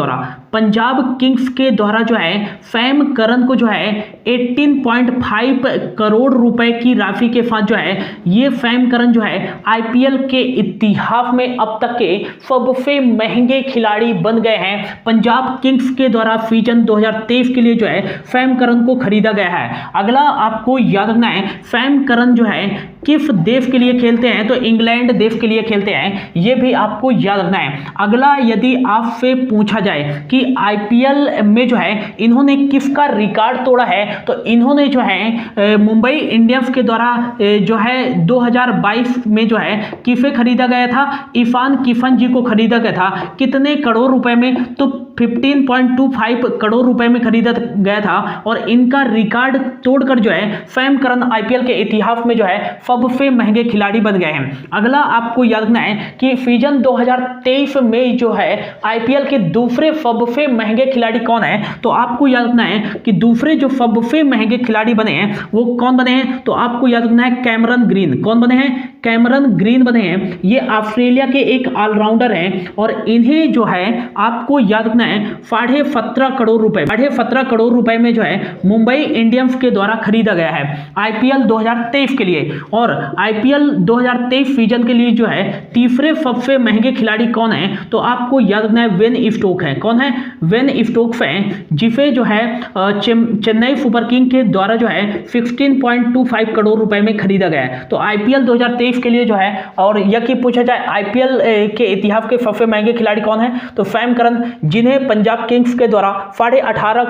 द्वारा जो है फैम करन को जो है 18.5 करोड़ रुपए की राशि के साथ जो है ये फैम करन जो है आईपीएल के इतिहास में अब तक के सबसे महंगे खिलाड़ी बन गए हैं। पंजाब किंग्स के द्वारा सीजन 2023 के लिए जो है फैम करन को खरीदा गया है। अगला आपको याद रखना है फैम करन जो है किस देश के लिए खेलते हैं, तो इंग्लैंड देश के लिए खेलते हैं, ये भी आपको याद रखना है। अगला यदि आपसे पूछा जाए कि आईपीएल में जो है इन्होंने किसका रिकॉर्ड तोड़ा है, तो इन्होंने जो है मुंबई इंडियंस के द्वारा जो है 2022 में जो है किसे खरीदा गया था, इरफान किशन जी को खरीदा गया था। कितने करोड़ रुपए में, तो 15.25 करोड़ रुपए में खरीदा गया था। और इनका रिकॉर्ड तोड़कर जो है सैम करन आईपीएल के इतिहास में जो है सबसे महंगे खिलाड़ी बन गए हैं। अगला आपको याद रखना है कि सीजन 2023 में जो है आईपीएल के दूसरे सबसे महंगे खिलाड़ी कौन है, तो आपको याद रखना है कि दूसरे जो सबसे महंगे खिलाड़ी बने हैं वो कौन बने हैं, तो आपको याद रखना है कैमरन ग्रीन। कौन बने हैं, कैमरन ग्रीन बने हैं। ये ऑस्ट्रेलिया के एक ऑलराउंडर हैं और इन्हें जो है आपको याद रखना है 17.5 करोड़ रुपए, 17.5 करोड़ रुपए में जो है मुंबई इंडियंस के द्वारा खरीदा गया है आईपीएल 2023 के लिए। और आईपीएल 2023 सीजन के लिए जो है तीसरे सबसे महंगे खिलाड़ी कौन है, तो आपको याद रखना है बेन स्टोक्स है। कौन है, बेन स्टोक्स है, जिसे जो है चेन्नई सुपर किंग के द्वारा जो है 16.25 करोड़ रुपए में खरीदा गया है। तो आईपीएल 2023 के लिए जो है, और यह कि पूछा जाए आईपीएल के इतिहास के सबसे महंगे खिलाड़ी कौन है, तो सैम करन, जिन्हें पंजाब किंग्स के द्वारा 18.5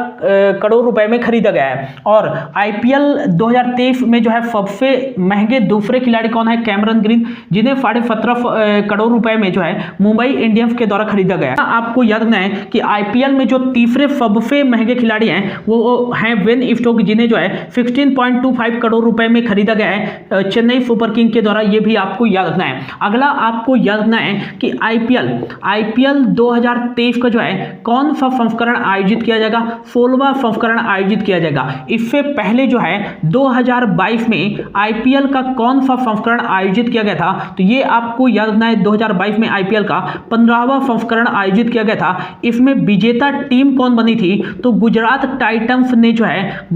करोड़ रुपए में खरीदा गया है। और आईपीएल 2023 में जो है सबसे महंगे दूसरे खिलाड़ी कौन है, कैमरन ग्रीन, जिन्हें 17.5 करोड़ रुपए में जो है मुंबई इंडियंस के द्वारा खरीदा गया है। आपको याद रखना है कि आईपीएल में जो तीसरे सबसे महंगे खिलाड़ी हैं वो हैं बेन स्टोक्स, जिन्हें जो है 16.25 करोड़ रुपए में खरीदा गया है चेन्नई सुपर किंग के द्वारा। ये भी आपको याद रखना है। अगला आपको याद रखना है कि आईपीएल 2023 का जो है कौन सा संस्करण आयोजित किया जाएगा, 16वां संस्करण आयोजित किया जाएगा। इससे पहले जो है 2022 में आईपीएल का कौन सा संस्करण आयोजित किया गया था, तो ये आपको याद रखना है 2022 में आईपीएल का 15वां संस्करण आयोजित किया गया था। इसमें विजेता टीम कौन बनी थी, तो गुजरात टाइटंस ने जो है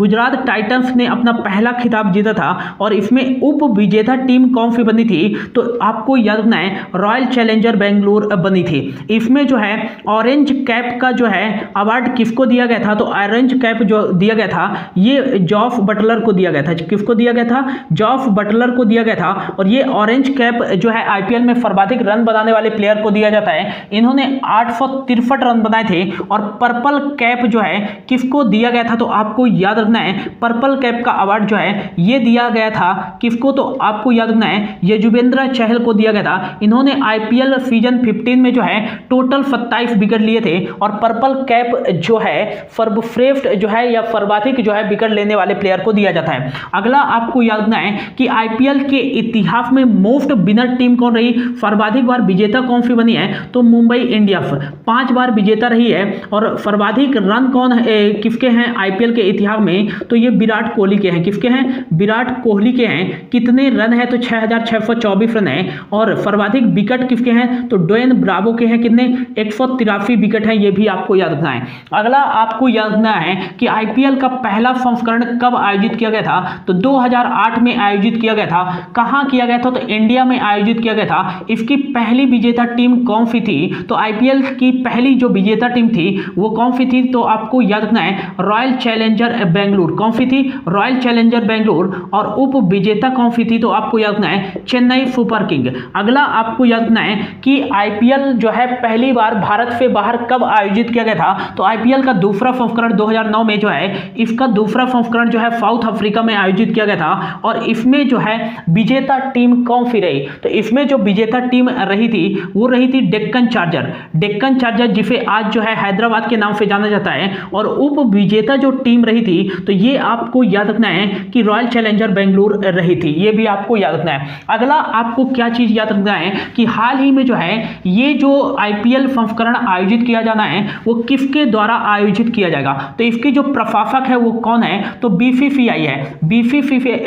अपना पहला खिताब जीता था। और इसमें उप विजेता टीम कौन सी बनी थी, तो आपको याद रखना है रॉयल चैलेंजर बेंगलुरु बनी थी। इसमें जो है ऑरेंज कैप का जो है अवार्ड किसको दिया गया था, तो ऑरेंज कैप जो दिया गया था ये जॉस बटलर को दिया गया था। किसको दिया गया था, जॉस बटलर को दिया गया था। और ये ऑरेंज कैप जो है आईपीएल में सर्वाधिक रन बनाने वाले प्लेयर को दिया जाता है। इन्होंने 863 रन बनाए थे। और पर्पल कैप जो है किसको दिया गया था, तो आपको याद रखना है पर्पल कैप का अवार्ड जो है ये दिया गया था किसको, तो आपको याद रखना है युजवेंद्र चहल को दिया गया था। इन्होंने आईपीएल सीजन 15 में जो है टोटल 27 विकेट लिए थे। और पर्पल कैप जो है सर्वश्रेष्ठ जो है या सर्वाधिक जो है विकेट लेने वाले प्लेयर को दिया जाता है। अगला आपको याद रखना है कि आईपीएल के इतिहास में मोस्ट विनर टीम कौन रही, सर्वाधिक बार विजेता कौन सी बनी है, तो मुंबई इंडियंस 5 बार विजेता रही है। और सर्वाधिक रन कौन है किसके हैं आईपीएल के इतिहास में, तो ये विराट कोहली के हैं। किसके हैं, विराट कोहली के हैं। कितने रन है, तो 6624 रन है। और सर्वाधिक विकेट किसके हैं, तो ड्वेन ब्रावो के हैं। कितने, 183 विकेट हैं। ये भी आपको याद रखना है। अगला आपको याद रखना है कि आईपीएल का पहला संस्करण कब आयोजित किया गया था, तो 2008 में आयोजित किया गया था। कहां किया गया था, तो इंडिया में आयोजित किया गया था। इसकी पहली विजेता टीम कौन सी थी, तो आईपीएल की पहली जो विजेता टीम थी वो कौन सी थी, तो आपको याद रखना है रॉयल चैलेंजर बेंगलुरु। कौन सी थी, रॉयल चैलेंजर बेंगलुरु। और उप विजेता कौन सी थी, तो आपको याद रखना है चेन्नई सुपर किंग। अगला आपको याद रखना है कि आईपीएल जो है पहली बार भारत से बाहर कब आयोजित किया गया था, तो आईपीएल का दूसरा संस्करण 2009 में जो है इसका दूसरा संस्करण जो है साउथ अफ्रीका में आयोजित किया गया था। और इसमें जो है विजेता टीम कौन सी रही, तो इसमें जो विजेता टीम रही थी वो रही थी डेक्कन चार्जर, जिसे आज जो है हैदराबाद के नाम से जाना जाता है। और उप विजेता जो टीम रही थी, तो ये आपको याद रखना है कि रॉयल चैलेंजर बेंगलुरु रही थी। ये भी आपको याद रखना है। अगला आपको क्या चीज याद रखना है कि हाल ही में जो है ये जो आईपीएल संस्करण आयोजित किया जाना है वो किसके द्वारा आयोजित किया जाएगा, तो इसके जो प्रशासक है वो कौन है, तो बीसीसीआई है।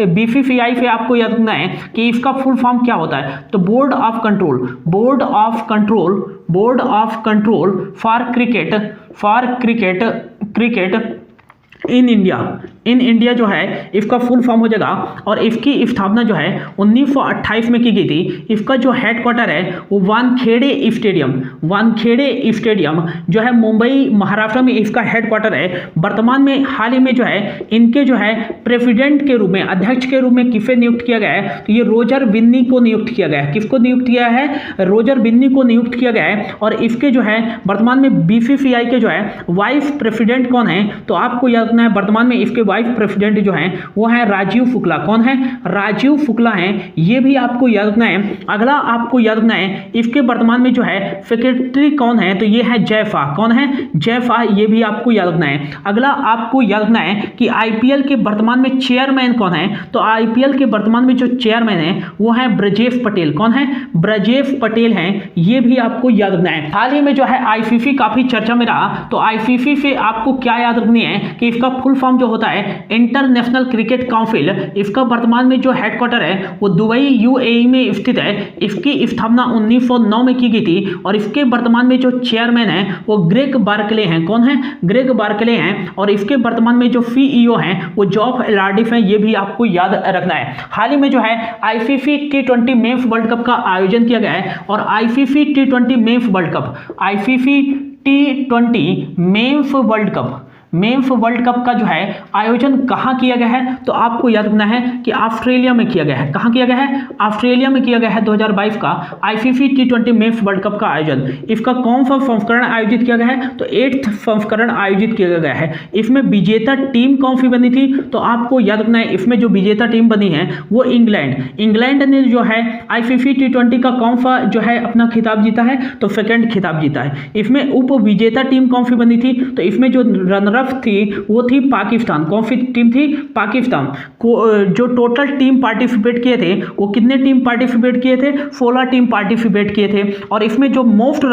बीसीसीआई से आपको याद रखना है कि इसका फुल फॉर्म क्या होता है, तो board of control for cricket in India जो है इसका फुल फॉर्म हो जाएगा, और इसकी स्थापना जो है 1928 में की गई थी। इसका जो हेडक्वार्टर है वो वानखेड़े स्टेडियम जो है मुंबई महाराष्ट्र में इसका हेडक्वार्टर है। वर्तमान में हाल ही में जो है इनके जो है प्रेसिडेंट के रूप में, अध्यक्ष के रूप में किसे नियुक्त किया गया है, तो ये रोजर बिन्नी को नियुक्त किया गया है। किसको नियुक्त किया है? रोजर बिन्नी को नियुक्त किया गया है। और इसके जो है वर्तमान में बीसीसीआई के जो है वाइस प्रेसिडेंट कौन है, तो आपको याद रखना है वर्तमान में इसके वाइस प्रेसिडेंट जो है वो है राजीव शुक्ला। कौन है? राजीव शुक्ला है, ये भी आपको याद रखना है। अगला आपको याद रखना है इसके वर्तमान में जो है सेक्रेटरी कौन है, तो ये है जयफा। कौन है? जयफा, ये भी आपको याद रखना है। अगला आपको याद रखना है कि आईपीएल के वर्तमान में चेयरमैन कौन है, तो आईपीएल के वर्तमान में जो चेयरमैन है वो है ब्रजेश पटेल। कौन है? ब्रजेश पटेल हैं, ये भी आपको याद रखना है। हाल ही में जो है आईसीसी काफी चर्चा में रहा, तो आईसीसी से आपको क्या याद रखनी है कि इसका फुल फॉर्म जो होता है इंटरनेशनल क्रिकेट काउंसिल। इसका वर्तमान में जो हेडक्वार्टर है वो दुबई यूएई में स्थित है। इसकी स्थापना 1909 में की गई थी, और इसके वर्तमान में जो चेयरमैन है वो ग्रेग बार्कले हैं। कौन है? ग्रेग बार्कले हैं। और इसके वर्तमान में जो सीईओ हैं वो जॉफ एलार्डिफ हैं, ये भी आपको याद रखना है। हाल ही में जो है ICC T20 mains world cup का आयोजन किया गया है, और ICC T20 mains world cup, ICC T20 mains world cup का जो है आयोजन कहां किया गया है, तो आपको याद रखना है कि ऑस्ट्रेलिया में किया गया है। कहां किया गया है? ऑस्ट्रेलिया में किया गया है 2022 का ICC T20 mains world cup का आयोजन। इसका कौन सा संस्करण आयोजित किया गया है, तो 8th संस्करण आयोजित किया गया है। इसमें विजेता टीम कौन सी बनी थी, तो आपको याद रखना है इसमें जो विजेता टीम बनी है वो इंग्लैंड ने जो है आईसीसी T20 का कौन सा जो है अपना खिताब जीता है, तो सेकंड खिताब जीता है। इसमें उप विजेता टीम कौन सी बनी थी, तो इसमें जो रनर थी वो थी पाकिस्तान। कौन सी टीम थी? पाकिस्तान। जो टोटल टीम पार्टिसिपेट किए थे वो कितने टीम पार्टिसिपेट किए थे? 16 टीम पार्टिसिपेट किए थे। और इसमें जो मोस्ट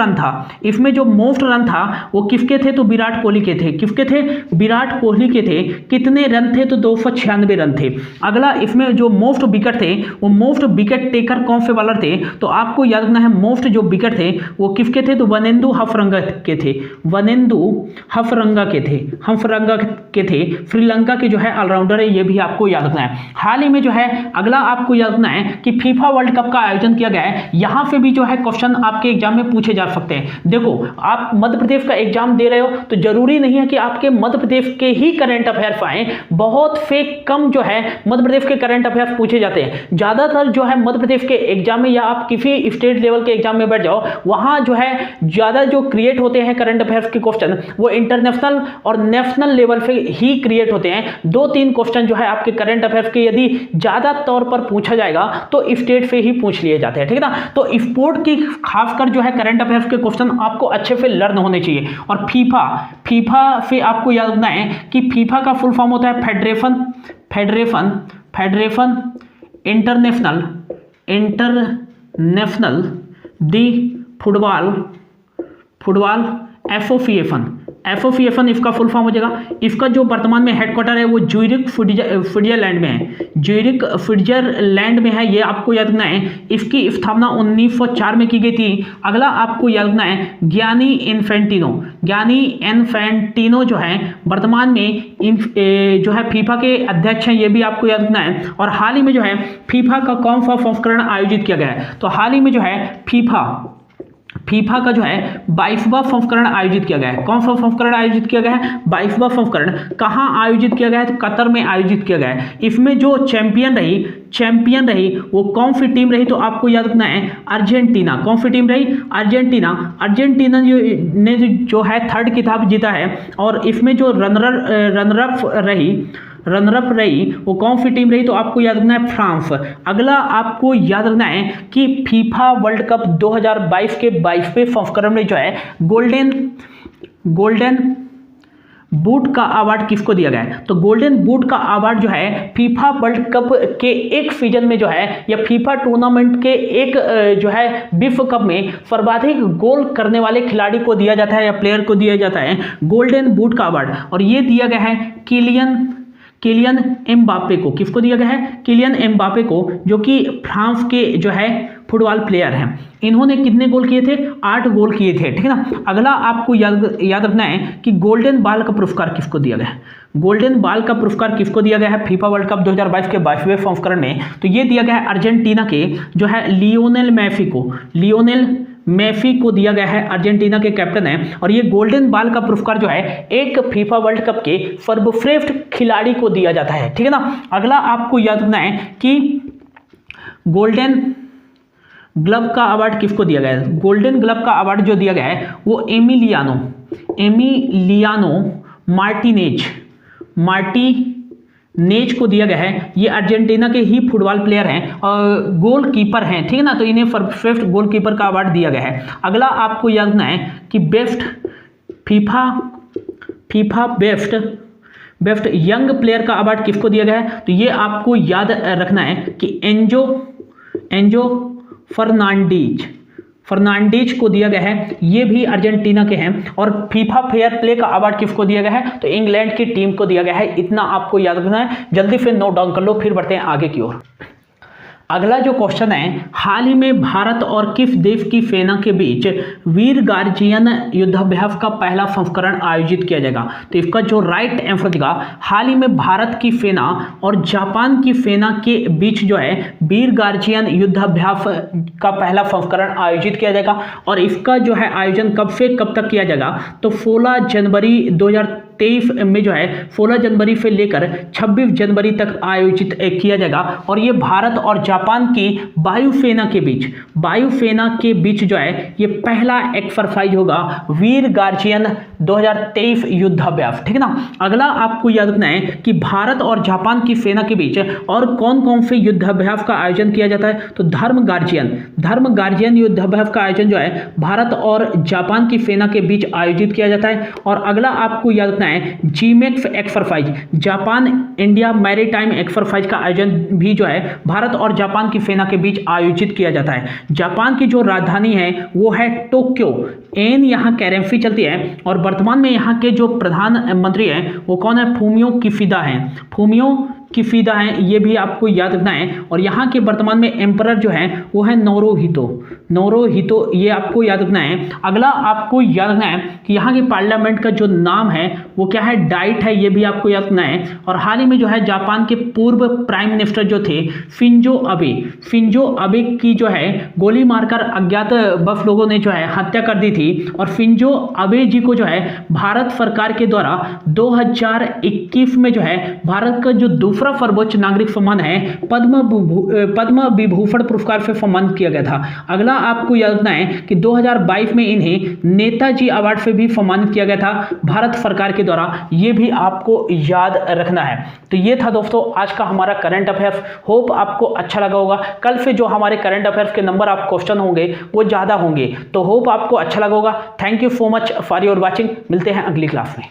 रन था वो किसके थे, तो विराट कोहली के थे। किसके थे? विराट कोहली के थे। कितने रन थे, तो 296 रन थे। अगला इसमें जो मोस्ट विकेट थे वो मोस्ट विकेट टेकर कौन से बॉलर थे, तो आपको याद रखना है मोस्ट जो विकेट थे वो किसके थे, तो वनेंदु हफरंगा के थे। श्रीलंका के जो है ऑलराउंडर है, ये भी आपको याद रखना है। हाल ही में जो है अगला आपको याद रखना है कि फीफा वर्ल्ड कप का आयोजन किया गया है। यहां से भी जो है क्वेश्चन आपके एग्जाम में पूछे जा सकते हैं। देखो, आप मध्य प्रदेश का एग्जाम दे रहे हो तो जरूरी नहीं है कि आपके मध्य प्रदेश के ही करंट अफेयर्स आए। बहुत से कम जो है मध्य प्रदेश के करंट अफेयर्स पूछे जाते हैं। ज्यादातर जो है मध्य प्रदेश के एग्जाम में, या आप किसी स्टेट लेवल के एग्जाम में बैठ जाओ, वहां जो है ज्यादा जो क्रिएट होते हैं करंट अफेयर्स के क्वेश्चन वो इंटरनेशनल और नेशनल लेवल पे ही क्रिएट होते हैं। 2-3 क्वेश्चन जो है आपके करंट अफेयर्स के यदि ज्यादा तौर पर पूछा जाएगा तो स्टेट से ही पूछ लिए जाते हैं, ठीक है ना। तो स्पोर्ट की खासकर जो है करंट अफेयर्स के क्वेश्चन आपको अच्छे से लर्न होने चाहिए। और फीफा से आपको याद रखना है कि फीफा का फुल फॉर्म होता है फेडरेशन इंटरनेशनल दी फुटबॉल एसोसिएशन इसका फुल फॉर्म हो जाएगा। इसका जो वर्तमान में हेडक्वार्टर है वो ज्यूरिख स्विट्जरलैंड में है। ये आपको याद रखना है। इसकी स्थापना 1904 में की गई थी। अगला आपको याद रखना है ज्ञानी इन्फेंटिनो जो है वर्तमान में जो है फीफा के अध्यक्ष हैं, ये भी आपको याद रखना है। और हाल ही में जो है फीफा का कौन सा संस्करण आयोजित किया गया है, तो हाल ही में जो है फीफा का जो है 22वां संस्करण आयोजित किया गया है। कौन सा संस्करण आयोजित किया गया है? 22वां संस्करण। कहां आयोजित किया गया है, तो कतर में आयोजित किया गया है। इसमें जो चैंपियन रही वो कौन सी टीम रही, तो आपको याद रखना है अर्जेंटीना। कौन सी टीम रही? अर्जेंटीना ने जो है 3rd खिताब जीता है। और इसमें जो रनर अप रही वो कौन सी टीम रही, तो आपको याद रखना है फ्रांस। अगला आपको याद रखना है कि फीफा वर्ल्ड कप 2022 के 22वें संस्करण में जो है गोल्डन बूट का अवार्ड किसको दिया गया है, तो गोल्डन बूट का अवार्ड जो है फीफा वर्ल्ड कप के एक सीजन में जो है, या फीफा टूर्नामेंट के एक जो है विश्व कप में सर्वाधिक गोल करने वाले खिलाड़ी को दिया जाता है, या प्लेयर को दिया जाता है गोल्डन बूट का अवार्ड। और ये दिया गया है किलियन एम्बापे को। किसको दिया गया है? किलियन एम्बापे को, जो कि फ्रांस के जो है फुटबॉल प्लेयर हैं। इन्होंने कितने गोल किए थे? 8 गोल किए थे, ठीक है ना। अगला आपको याद रखना है कि गोल्डन बॉल का पुरस्कार किसको दिया गया है। गोल्डन बॉल का पुरस्कार किसको दिया गया है फीफा वर्ल्ड कप 2022 के 22वें संस्करण में? तो ये दिया गया है अर्जेंटीना के जो है लियोनेल मेसी को। लियोनेल मेसी को दिया गया है, अर्जेंटीना के कैप्टन है। और ये गोल्डन बॉल का पुरस्कार जो है एक फीफा वर्ल्ड कप के सर्वश्रेष्ठ खिलाड़ी को दिया जाता है, ठीक है ना। अगला आपको याद रखना है कि गोल्डन ग्लव का अवार्ड किसको दिया गया है? गोल्डन ग्लव का अवार्ड जो दिया गया है वो एमिलियानो मार्टिनेज को दिया गया है। ये अर्जेंटीना के ही फुटबॉल प्लेयर हैं और गोलकीपर हैं, ठीक है ना। तो इन्हें सर्वश्रेष्ठ गोलकीपर का अवार्ड दिया गया है। अगला आपको याद रखना है कि फीफा बेस्ट यंग प्लेयर का अवार्ड किसको दिया गया है? तो ये आपको याद रखना है कि एंजो फर्नांडीज को दिया गया है। ये भी अर्जेंटीना के हैं। और फीफा फेयर प्ले का अवार्ड किसको दिया गया है? तो इंग्लैंड की टीम को दिया गया है। इतना आपको याद रखना है, जल्दी से नोट डाउन कर लो, फिर बढ़ते हैं आगे की ओर। अगला जो क्वेश्चन है, हाल ही में भारत और किस देश की सेना के बीच वीर गार्जियन युद्धाभ्यास का पहला संस्करण आयोजित किया जाएगा? तो इसका जो राइट आंसर देगा, हाल ही में भारत की सेना और जापान की सेना के बीच जो है वीर गार्जियन युद्धाभ्यास का पहला संस्करण आयोजित किया जाएगा। और इसका जो है आयोजन कब से कब तक किया जाएगा? तो 16 जनवरी 2023 में जो है 16 जनवरी से लेकर 26 जनवरी तक आयोजित किया जाएगा। और ये भारत और जापान की वायुसेना के बीच जो है ये पहला एक्सरसाइज होगा वीर गार्जियन 2023 युद्धाभ्यास, ठीक है ना। अगला आपको याद रखना है कि भारत और जापान की सेना के बीच और कौन कौन से युद्धाभ्यास का आयोजन किया जाता है? तो धर्म गार्जियन युद्धाभ्यास का आयोजन जो है भारत और जापान की सेना के बीच आयोजित किया जाता है। और अगला आपको याद रखना है JIMEX exercise, Japan India maritime exercise का आयोजन भी जो है भारत और जापान की सेना के बीच आयोजित किया जाता है। जापान की जो राजधानी है वो है टोक्यो। यहाँ करेंसी चलती है। और वर्तमान में यहाँ के जो प्रधानमंत्री हैं वो कौन है? फूमियो किशिदा हैं, ये भी आपको याद रखना है। और यहाँ के वर्तमान में एम्परर जो है वो है नोरोहितो, ये आपको याद रखना है। अगला आपको याद रखना है कि यहाँ के पार्लियामेंट का जो नाम है वो क्या है? डाइट है, ये भी आपको याद रखना है। और हाल ही में जो है जापान के पूर्व प्राइम मिनिस्टर जो थे शिंजो अबे की जो है गोली मारकर अज्ञात बस लोगों ने जो है हत्या कर दी थी। और शिंजो अबे जी को जो है भारत सरकार के द्वारा 2021 में जो है भारत का जो दूसरा सर्वोच्च नागरिक सम्मान है पद्म विभूषण पुरस्कार से सम्मानित किया गया था। अगला आपको याद रखना है कि 2022 में इन्हें नेताजी अवार्ड से भी सम्मानित किया गया था भारत सरकार के द्वारा, ये भी आपको याद रखना है। तो ये था दोस्तों आज का हमारा करंट अफेयर्स। होप आपको अच्छा लगा होगा। कल से जो हमारे करंट अफेयर्स के नंबर आप क्वेश्चन होंगे वो ज्यादा होंगे, तो होप आपको अच्छा लगा होगा। Thank you so much for your watching. मिलते हैं अगली क्लास में।